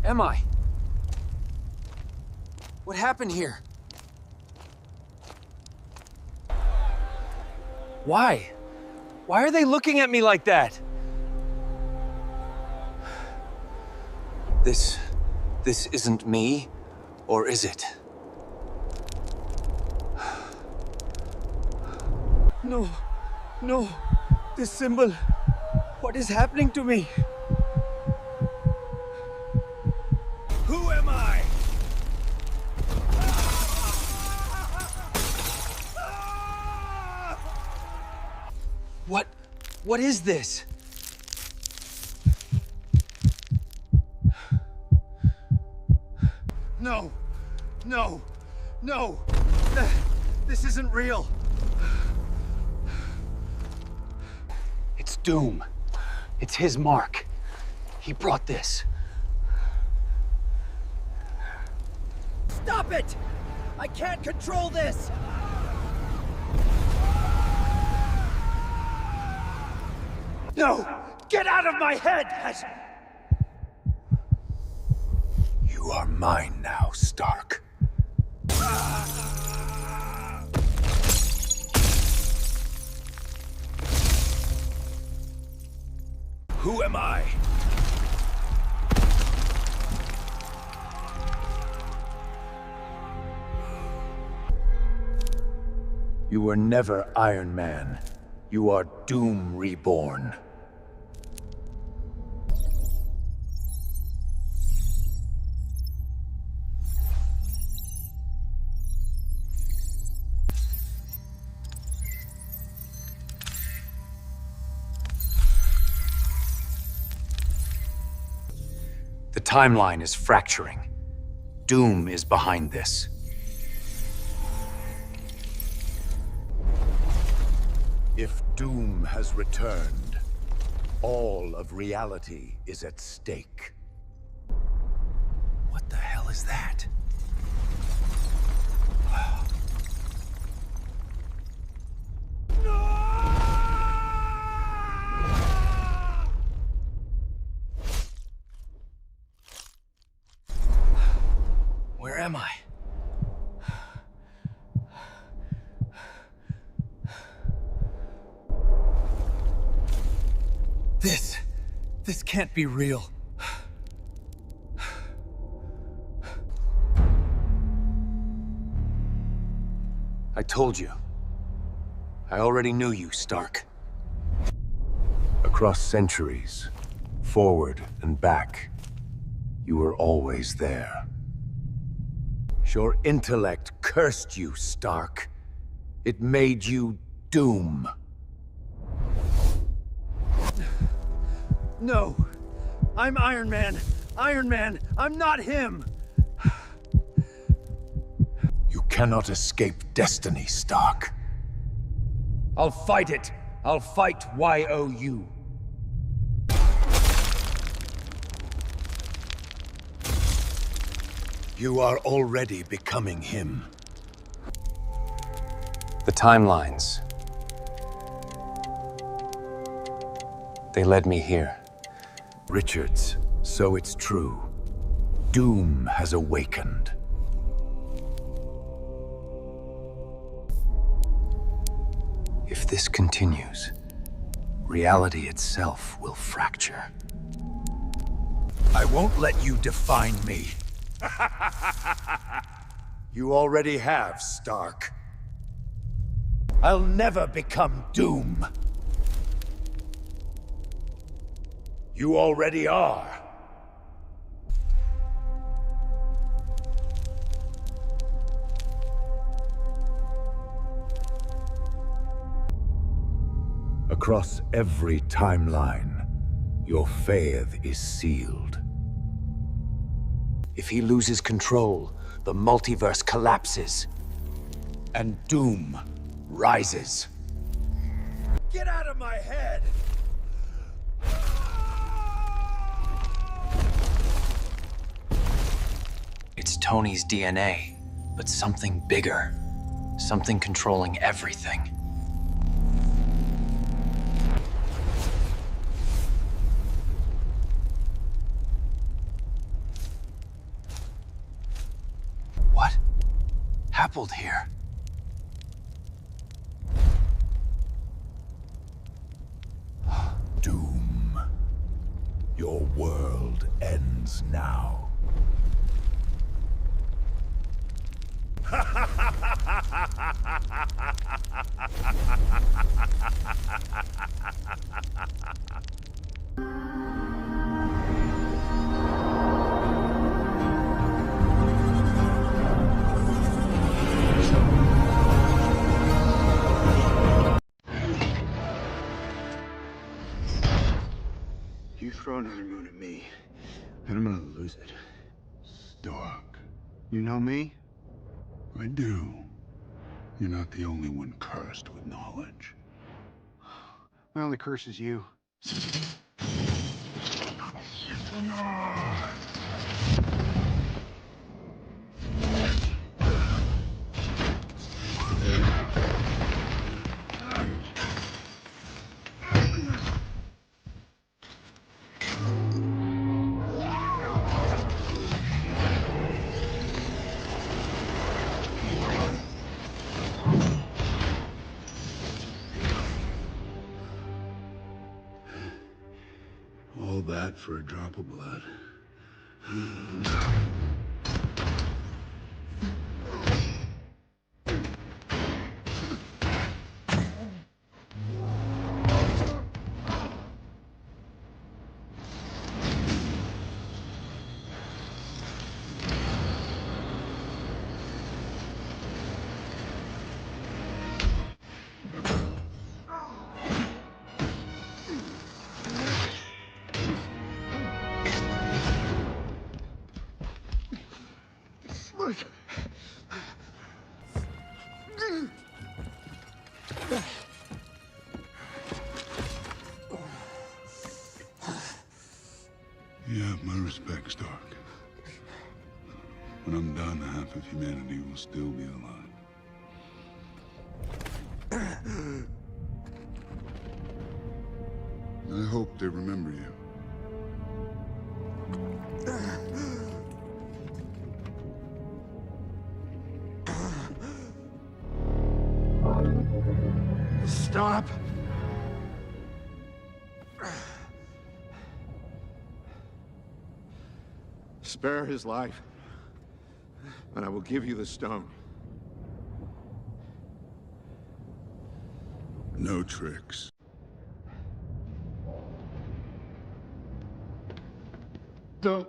am I? What happened here? Why? Why are they looking at me like that? This isn't me, or is it? No, no, this symbol. What is happening to me? Who am I? What is this? No, no, no, this isn't real. It's Doom. It's his mark. He brought this. Stop it! I can't control this! No! Get out of my head! You are mine now, Stark. Who am I? You were never Iron Man. You are Doom reborn. The timeline is fracturing. Doom is behind this. If Doom has returned, all of reality is at stake. What the hell is that? Where am I? This can't be real. I told you. I already knew you, Stark. Across centuries, forward and back, you were always there. Your intellect cursed you, Stark. It made you Doom. No! I'm Iron Man! Iron Man! I'm not him! You cannot escape destiny, Stark. I'll fight it. I'll fight YOU. You are already becoming him. The timelines. They led me here. Richards, so it's true. Doom has awakened. If this continues, reality itself will fracture. I won't let you define me. You already have, Stark. I'll never become Doom. You already are. Across every timeline, your fate is sealed. If he loses control, the multiverse collapses. And Doom rises. Get out of my head! It's Tony's DNA, but something bigger. Something controlling everything. happened here? Doom. Your world ends now. You throw another moon at me, and I'm gonna lose it. Stark. You know me? I do. You're not the only one cursed with knowledge. My only curse is you. All that for a drop of blood. You have my respect, Stark. When I'm done, half of humanity will still be alive. I hope they remember you. Stop! Spare his life, and I will give you the stone. No tricks. Don't.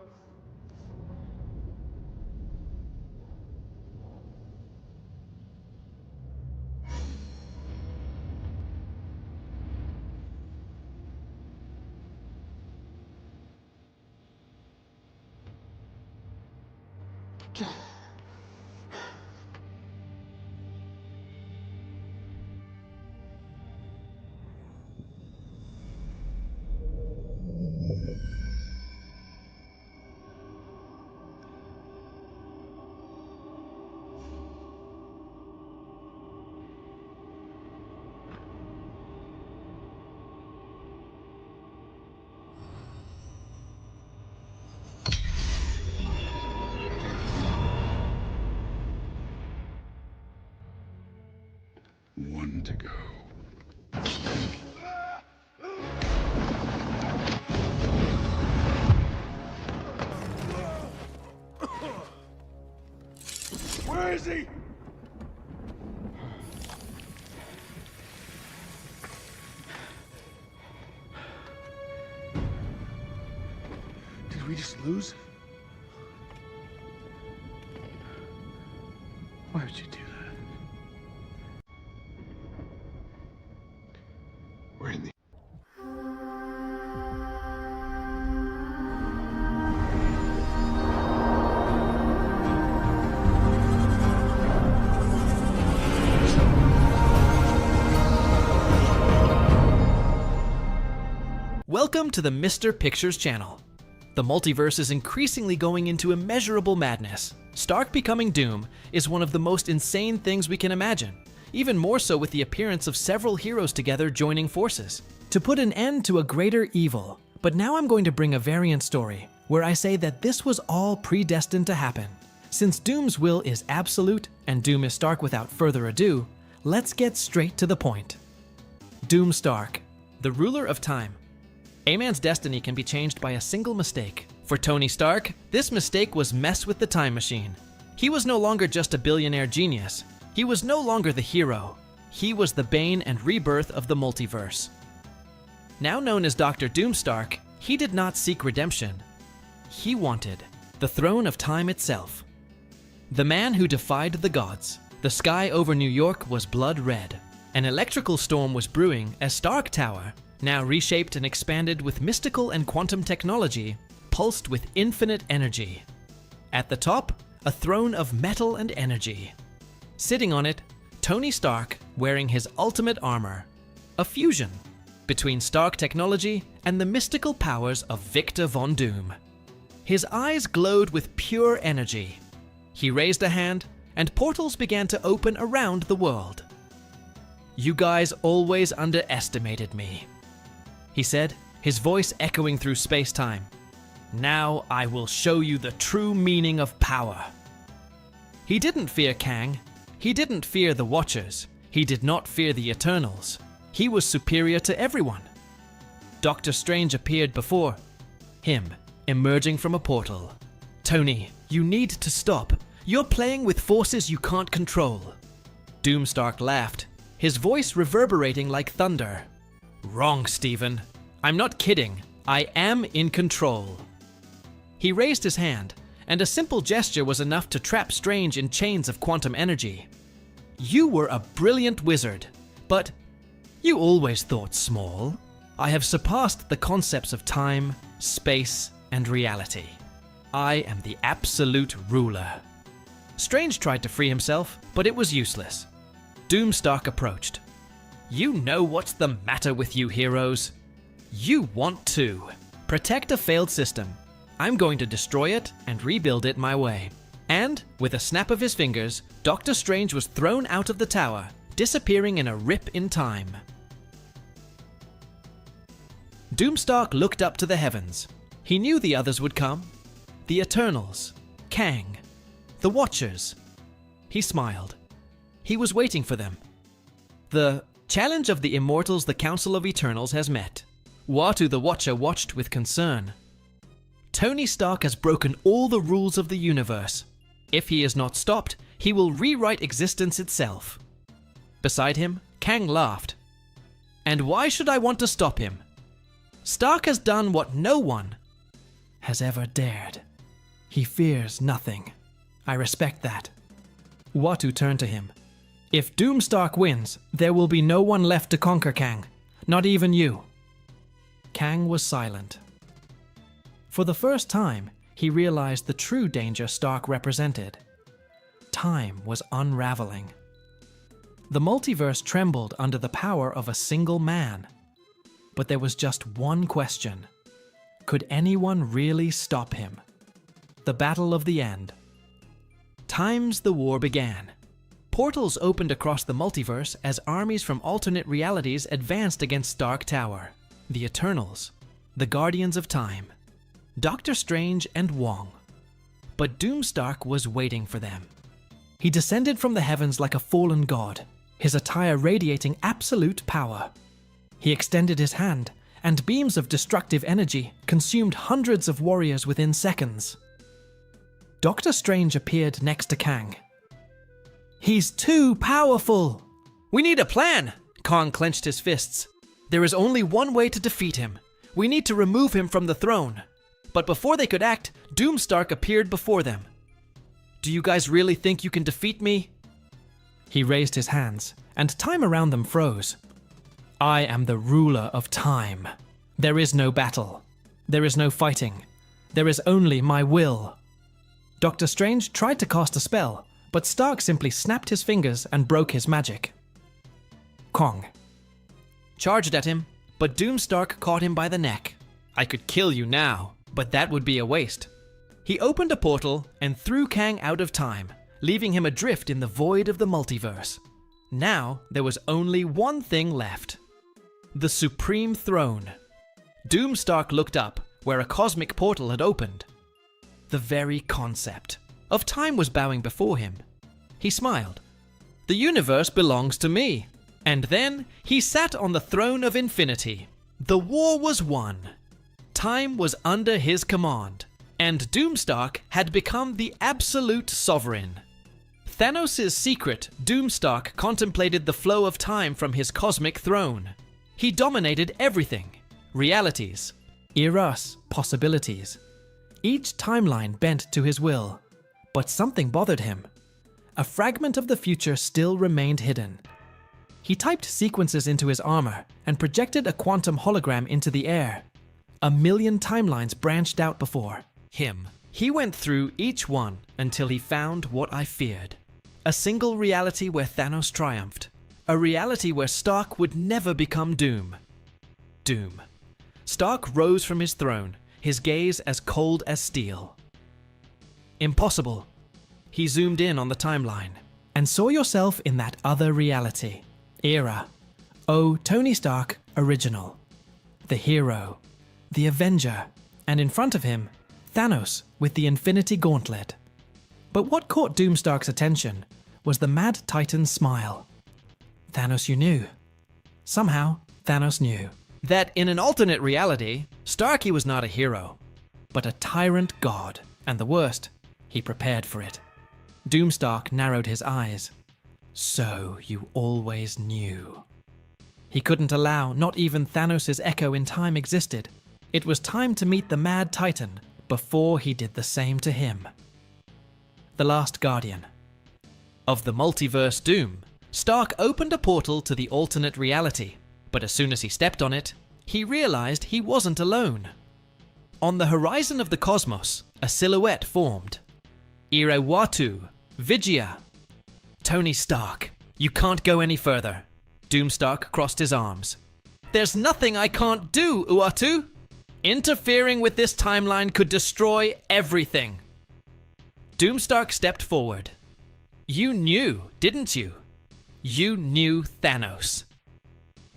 One to go. Where is he? Did we just lose? Why would you do that? We're in the... Welcome to the Mr. Pictures channel. The multiverse is increasingly going into immeasurable madness. Stark becoming Doom is one of the most insane things we can imagine, even more so with the appearance of several heroes together joining forces to put an end to a greater evil. But now I'm going to bring a variant story where I say that this was all predestined to happen, since Doom's will is absolute and Doom is Stark without further ado, let's get straight to the point. Doomstark, the ruler of time. A man's destiny can be changed by a single mistake. For Tony Stark, this mistake was mess with the time machine. He was no longer just a billionaire genius. He was no longer the hero. He was the bane and rebirth of the multiverse. Now known as Dr. Doomstark, he did not seek redemption. He wanted the throne of time itself. The man who defied the gods. The sky over New York was blood red. An electrical storm was brewing as Stark Tower, now reshaped and expanded with mystical and quantum technology, pulsed with infinite energy. At the top, a throne of metal and energy. Sitting on it, Tony Stark wearing his ultimate armor, a fusion between Stark technology and the mystical powers of Victor Von Doom. His eyes glowed with pure energy. He raised a hand, and portals began to open around the world. "You guys always underestimated me," he said, his voice echoing through space-time. "Now I will show you the true meaning of power." He didn't fear Kang. He didn't fear the Watchers. He did not fear the Eternals. He was superior to everyone. Doctor Strange appeared before him, emerging from a portal. "Tony, you need to stop. You're playing with forces you can't control." Doomstark laughed, his voice reverberating like thunder. "Wrong, Stephen. I'm not kidding. I am in control." He raised his hand, and a simple gesture was enough to trap Strange in chains of quantum energy. "You were a brilliant wizard, but you always thought small. I have surpassed the concepts of time, space, and reality. I am the absolute ruler." Strange tried to free himself, but it was useless. Doomstark approached. "You know what's the matter with you heroes? You want to protect a failed system. I'm going to destroy it and rebuild it my way." And, with a snap of his fingers, Doctor Strange was thrown out of the tower, disappearing in a rip in time. Doomstark looked up to the heavens. He knew the others would come. The Eternals, Kang, the Watchers. He smiled. He was waiting for them. The challenge of the immortals the Council of Eternals has met. Uatu the Watcher watched with concern. Tony Stark has broken all the rules of the universe. If he is not stopped, he will rewrite existence itself. Beside him, Kang laughed. "And why should I want to stop him? Stark has done what no one has ever dared. He fears nothing. I respect that." Uatu turned to him. "If Doomstark wins, there will be no one left to conquer Kang. Not even you." Kang was silent. For the first time, he realized the true danger Stark represented. Time was unraveling. The multiverse trembled under the power of a single man. But there was just one question. Could anyone really stop him? The battle of the end. The war began. Portals opened across the multiverse as armies from alternate realities advanced against Stark Tower. The Eternals, the Guardians of Time, Doctor Strange and Wong. But Doomstark was waiting for them. He descended from the heavens like a fallen god, his attire radiating absolute power. He extended his hand, and beams of destructive energy consumed hundreds of warriors within seconds. Doctor Strange appeared next to Kang. "He's too powerful!" "We need a plan!" Kang clenched his fists. "There is only one way to defeat him. We need to remove him from the throne." But before they could act, Doomstark appeared before them. "Do you guys really think you can defeat me?" He raised his hands, and time around them froze. "I am the ruler of time. There is no battle. There is no fighting. There is only my will." Doctor Strange tried to cast a spell, but Stark simply snapped his fingers and broke his magic. Kang charged at him, but Doomstark caught him by the neck. "I could kill you now, but that would be a waste." He opened a portal and threw Kang out of time, leaving him adrift in the void of the multiverse. Now there was only one thing left. The Supreme Throne. Doomstark looked up, where a cosmic portal had opened. The very concept of time was bowing before him. He smiled. "The universe belongs to me." And then he sat on the throne of infinity. The war was won. Time was under his command, and Doomstark had become the absolute sovereign. Thanos' secret, Doomstark contemplated the flow of time from his cosmic throne. He dominated everything. Realities, eras, possibilities. Each timeline bent to his will. But something bothered him. A fragment of the future still remained hidden. He typed sequences into his armor and projected a quantum hologram into the air. 1,000,000 timelines branched out before him. He went through each one until he found what I feared. A single reality where Thanos triumphed. A reality where Stark would never become Doom. Doom. Stark rose from his throne, his gaze as cold as steel. Impossible. He zoomed in on the timeline and saw yourself in that other reality. Era. Oh, Tony Stark, original. The hero. The Avenger. And in front of him, Thanos with the Infinity Gauntlet. But what caught Doomstark's attention was the Mad Titan's smile. Thanos, you knew. Somehow, Thanos knew that in an alternate reality, Starky was not a hero, but a tyrant god. And the worst, he prepared for it. Doomstark narrowed his eyes. So you always knew. He couldn't allow not even Thanos' echo in time existed. It was time to meet the Mad Titan before he did the same to him. The Last Guardian. Of the multiverse Doom, Stark opened a portal to the alternate reality, but as soon as he stepped on it, he realized he wasn't alone. On the horizon of the cosmos, a silhouette formed. Watu, Vigia. Tony Stark, you can't go any further. Doomstark crossed his arms. There's nothing I can't do, Uatu. Interfering with this timeline could destroy everything. Doomstark stepped forward. You knew, didn't you? You knew Thanos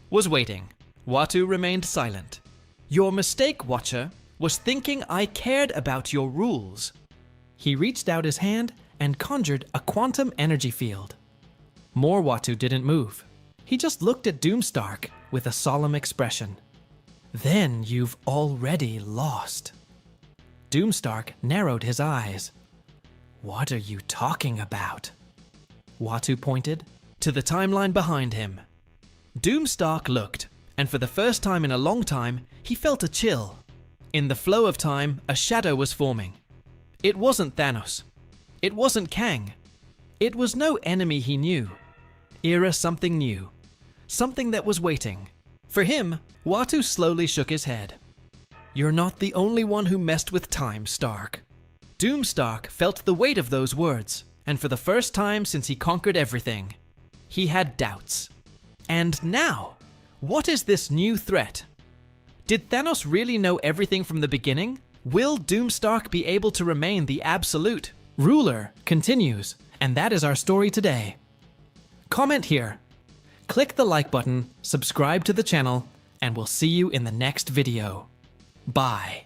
was waiting. Watu remained silent. Your mistake, Watcher, was thinking I cared about your rules. He reached out his hand and conjured a quantum energy field. More Watu didn't move. He just looked at Doomstark with a solemn expression. Then you've already lost. Doomstark narrowed his eyes. What are you talking about? Watu pointed to the timeline behind him. Doomstark looked, and for the first time in a long time, he felt a chill. In the flow of time, a shadow was forming. It wasn't Thanos. It wasn't Kang. It was no enemy he knew. Era something new. Something that was waiting. For him, Watu slowly shook his head. You're not the only one who messed with time, Stark. Doomstark felt the weight of those words, and for the first time since he conquered everything, he had doubts. And now, what is this new threat? Did Thanos really know everything from the beginning? Will Doomstark be able to remain the absolute ruler? Continues, and that is our story today. Comment here. Click the like button, subscribe to the channel, and we'll see you in the next video. Bye.